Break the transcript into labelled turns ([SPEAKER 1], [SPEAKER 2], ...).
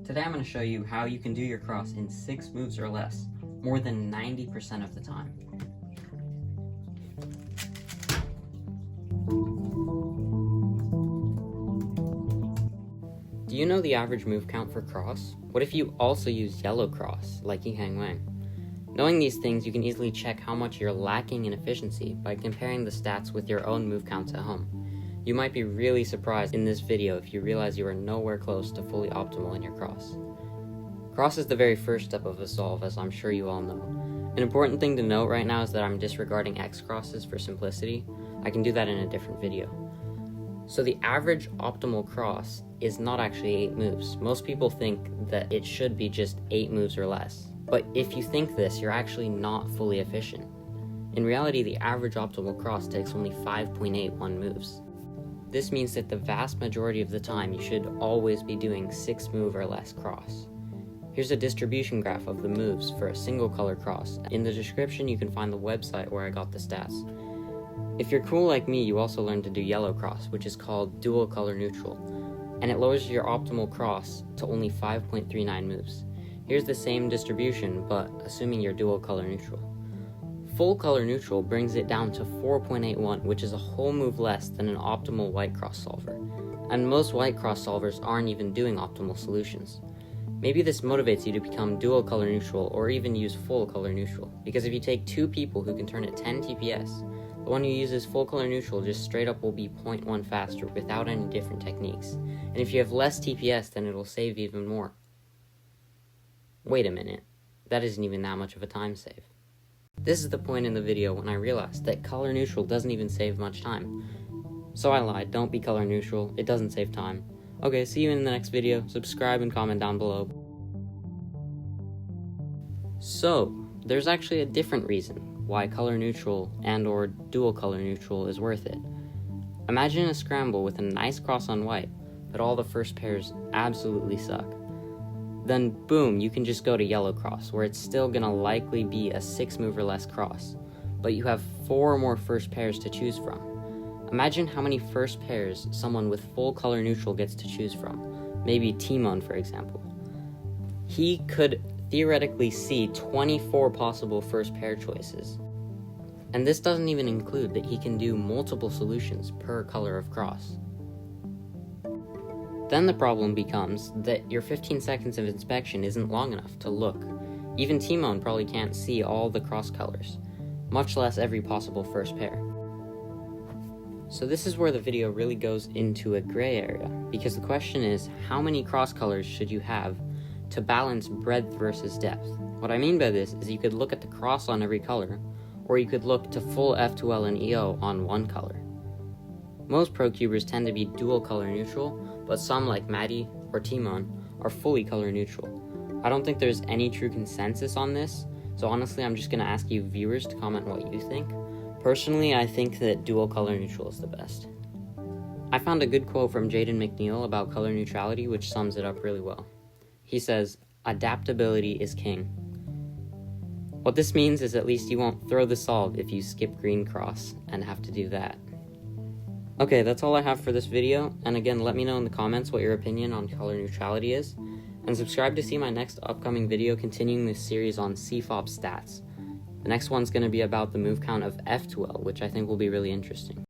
[SPEAKER 1] Today I'm going to show you how you can do your cross in 6 moves or less, more than 90% of the time. Do you know the average move count for cross? What if you also use yellow cross, like Yi Hang Wang? Knowing these things, you can easily check how much you're lacking in efficiency by comparing the stats with your own move counts at home. You might be really surprised in this video if you realize you are nowhere close to fully optimal in your cross. Cross is the very first step of a solve, as I'm sure you all know. An important thing to note right now is that I'm disregarding X crosses for simplicity. I can do that in a different video. So the average optimal cross is not actually 8 moves. Most people think that it should be just 8 moves or less. But if you think this, you're actually not fully efficient. In reality, the average optimal cross takes only 5.81 moves. This means that the vast majority of the time you should always be doing 6 move or less cross. Here's a distribution graph of the moves for a single color cross. In the description you can find the website where I got the stats. If you're cool like me, you also learn to do yellow cross, which is called dual color neutral, and it lowers your optimal cross to only 5.39 moves. Here's the same distribution, but assuming you're dual color neutral. Full color neutral brings it down to 4.81, which is a whole move less than an optimal white cross solver. And most white cross solvers aren't even doing optimal solutions. Maybe this motivates you to become dual color neutral or even use full color neutral, because if you take 2 people who can turn at 10 TPS, the one who uses full color neutral just straight up will be 0.1 faster without any different techniques. And if you have less TPS, then it'll save even more. Wait a minute, that isn't even that much of a time save. This is the point in the video when I realized that color neutral doesn't even save much time. So I lied, don't be color neutral, it doesn't save time. Okay, see you in the next video, subscribe and comment down below. So, there's actually a different reason why color neutral and or dual color neutral is worth it. Imagine a scramble with a nice cross on white, but all the first pairs absolutely suck. Then boom, you can just go to yellow cross, where it's still gonna likely be a 6 move or less cross, but you have 4 more first pairs to choose from. Imagine how many first pairs someone with full color neutral gets to choose from. Maybe Timon, for example. He could theoretically see 24 possible first pair choices. And this doesn't even include that he can do multiple solutions per color of cross. Then the problem becomes that your 15 seconds of inspection isn't long enough to look. Even Timon probably can't see all the cross colors, much less every possible first pair. So this is where the video really goes into a gray area, because the question is, how many cross colors should you have to balance breadth versus depth? What I mean by this is you could look at the cross on every color, or you could look to full F2L and EO on one color. Most pro cubers tend to be dual color neutral, but some like Maddie or Timon are fully color neutral. I don't think there's any true consensus on this, so honestly I'm just going to ask you viewers to comment what you think. Personally, I think that dual color neutral is the best. I found a good quote from Jaden McNeil about color neutrality which sums it up really well. He says, "Adaptability is king." What this means is at least you won't throw the solve if you skip green cross and have to do that. Okay, that's all I have for this video, and again, let me know in the comments what your opinion on color neutrality is, and subscribe to see my next upcoming video continuing this series on CFOP stats. The next one's going to be about the move count of F2L, which I think will be really interesting.